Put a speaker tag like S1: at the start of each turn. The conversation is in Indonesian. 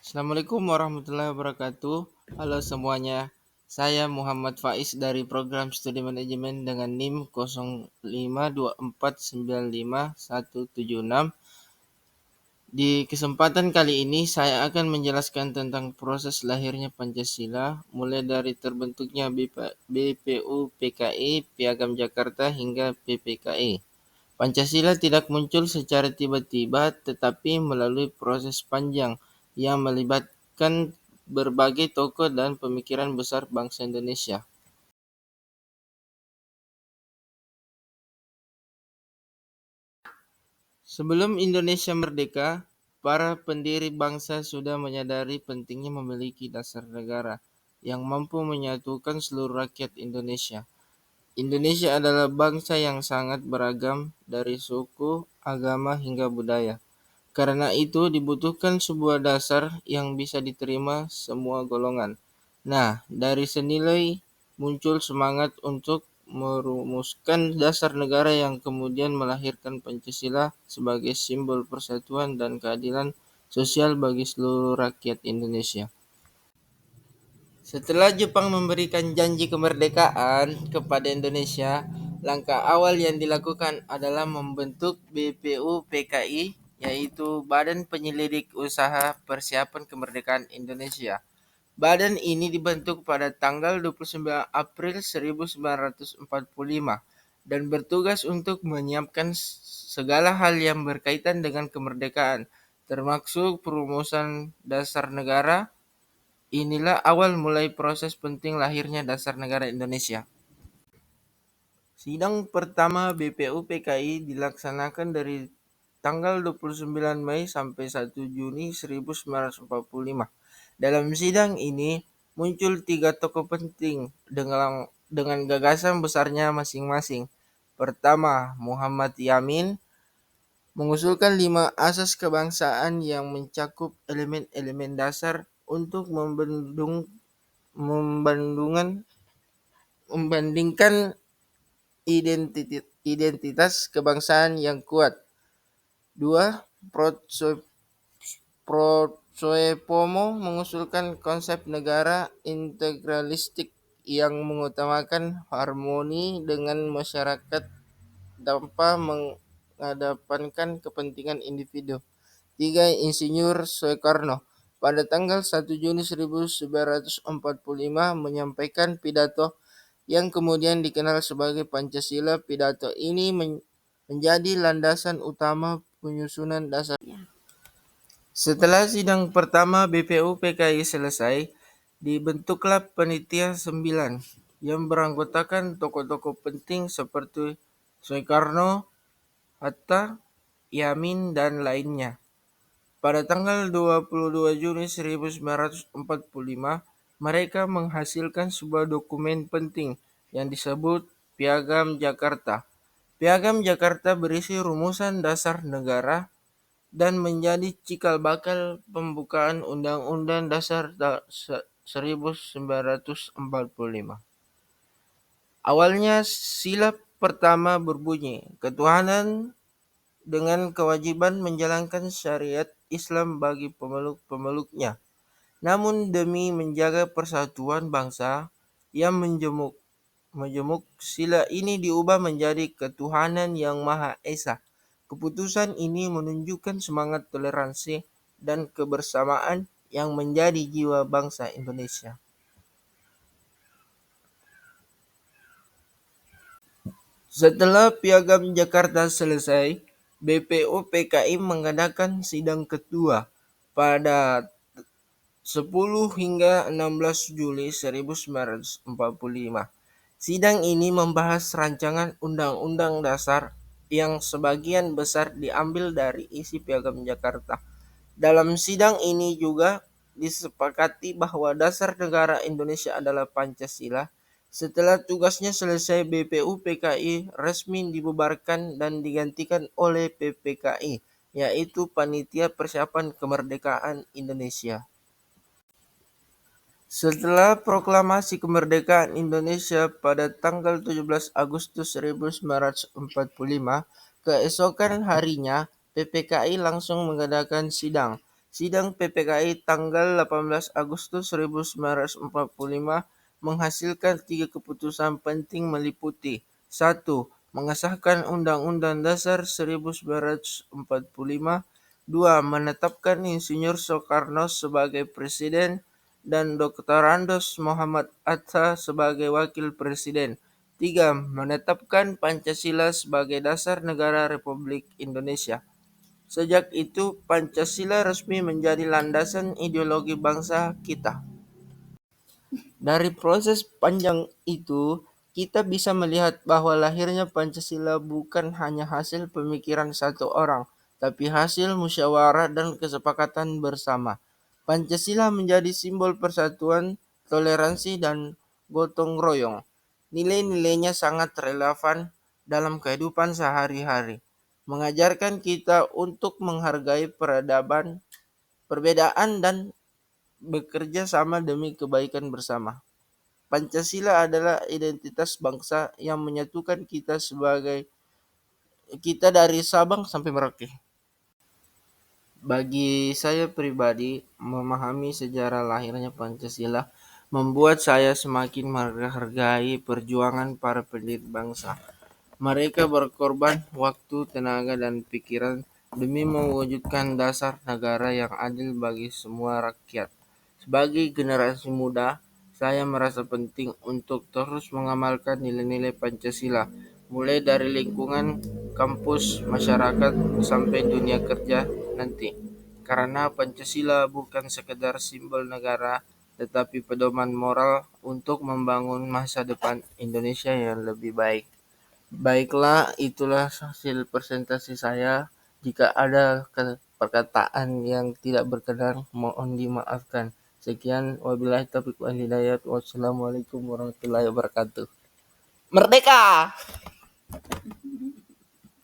S1: Assalamualaikum warahmatullahi wabarakatuh. Halo semuanya. Saya Muhammad Faiz dari Program Studi Manajemen dengan NIM 0524959176. Di kesempatan kali ini saya akan menjelaskan tentang proses lahirnya Pancasila, mulai dari terbentuknya BPU PKI, Piagam Jakarta hingga PPKI. Pancasila tidak muncul secara tiba-tiba, tetapi melalui proses panjang yang melibatkan berbagai tokoh dan pemikiran besar bangsa Indonesia. Sebelum Indonesia merdeka, para pendiri bangsa sudah menyadari pentingnya memiliki dasar negara yang mampu menyatukan seluruh rakyat Indonesia. Indonesia adalah bangsa yang sangat beragam dari suku, agama, hingga budaya. Karena itu dibutuhkan sebuah dasar yang bisa diterima semua golongan. Nah, dari senilai muncul semangat untuk merumuskan dasar negara yang kemudian melahirkan Pancasila sebagai simbol persatuan dan keadilan sosial bagi seluruh rakyat Indonesia. Setelah Jepang memberikan janji kemerdekaan kepada Indonesia, langkah awal yang dilakukan adalah membentuk BPU PKI, yaitu Badan Penyelidik Usaha Persiapan Kemerdekaan Indonesia. Badan ini dibentuk pada tanggal 29 April 1945 dan bertugas untuk menyiapkan segala hal yang berkaitan dengan kemerdekaan, termasuk perumusan dasar negara. Inilah awal mulai proses penting lahirnya Dasar Negara Indonesia. Sidang pertama BPU PKI dilaksanakan dari tanggal 29 Mei sampai 1 Juni 1945. Dalam sidang ini muncul tiga tokoh penting dengan gagasan besarnya masing-masing. Pertama, Muhammad Yamin mengusulkan 5 asas kebangsaan yang mencakup elemen-elemen dasar untuk membandingkan identitas kebangsaan yang kuat. 2. Protsoepomo mengusulkan konsep negara integralistik yang mengutamakan harmoni dengan masyarakat tanpa mengedepankan kepentingan individu. 3. Insinyur Soekarno pada tanggal 1 Juni 1945 menyampaikan pidato yang kemudian dikenal sebagai Pancasila. Pidato ini menjadi landasan utama penyusunan dasar. Setelah sidang pertama BPU PKI selesai, dibentuklah Panitia 9 yang beranggotakan tokoh-tokoh penting seperti Soekarno, Hatta, Yamin, dan lainnya. Pada tanggal 22 Juni 1945, mereka menghasilkan sebuah dokumen penting yang disebut Piagam Jakarta. Piagam Jakarta berisi rumusan dasar negara dan menjadi cikal bakal pembukaan Undang-Undang Dasar 1945. Awalnya sila pertama berbunyi, ketuhanan dengan kewajiban menjalankan syariat Islam bagi pemeluk-pemeluknya. Namun demi menjaga persatuan bangsa yang majemuk, sila ini diubah menjadi ketuhanan yang Maha Esa. Keputusan ini menunjukkan semangat toleransi dan kebersamaan yang menjadi jiwa bangsa Indonesia. Setelah Piagam Jakarta selesai, BPU PKI mengadakan sidang kedua pada 10 hingga 16 Juli 1945. Sidang ini membahas rancangan Undang-Undang Dasar yang sebagian besar diambil dari isi Piagam Jakarta. Dalam sidang ini juga disepakati bahwa dasar negara Indonesia adalah Pancasila. Setelah tugasnya selesai, BPU PKI resmi dibubarkan dan digantikan oleh PPKI, yaitu Panitia Persiapan Kemerdekaan Indonesia. Setelah proklamasi kemerdekaan Indonesia pada tanggal 17 Agustus 1945, keesokan harinya PPKI langsung mengadakan sidang. Sidang PPKI tanggal 18 Agustus 1945 menghasilkan 3 keputusan penting meliputi: 1. Mengesahkan Undang-Undang Dasar 1945. 2. Menetapkan Insinyur Soekarno sebagai Presiden dan Dr. Andos Muhammad Atta sebagai Wakil Presiden. 3. Menetapkan Pancasila sebagai dasar negara Republik Indonesia. Sejak itu, Pancasila resmi menjadi landasan ideologi bangsa kita. Dari proses panjang itu, kita bisa melihat bahwa lahirnya Pancasila bukan hanya hasil pemikiran satu orang, tapi hasil musyawarah dan kesepakatan bersama. Pancasila menjadi simbol persatuan, toleransi, dan gotong royong. Nilai-nilainya sangat relevan dalam kehidupan sehari-hari, mengajarkan kita untuk menghargai peradaban, perbedaan, dan bekerja sama demi kebaikan bersama. Pancasila adalah identitas bangsa yang menyatukan kita dari Sabang sampai Merauke. Bagi saya pribadi, memahami sejarah lahirnya Pancasila membuat saya semakin menghargai perjuangan para pendiri bangsa. Mereka berkorban waktu, tenaga, dan pikiran demi mewujudkan dasar negara yang adil bagi semua rakyat. Sebagai generasi muda, saya merasa penting untuk terus mengamalkan nilai-nilai Pancasila, mulai dari lingkungan, kampus, masyarakat, sampai dunia kerja nanti. Karena Pancasila bukan sekedar simbol negara, tetapi pedoman moral untuk membangun masa depan Indonesia yang lebih baik. Baiklah, itulah hasil presentasi saya. Jika ada perkataan yang tidak berkenan, mohon dimaafkan. Sekian, wabillahi taufiq wal hidayah. Wassalamualaikum warahmatullahi wabarakatuh. Merdeka!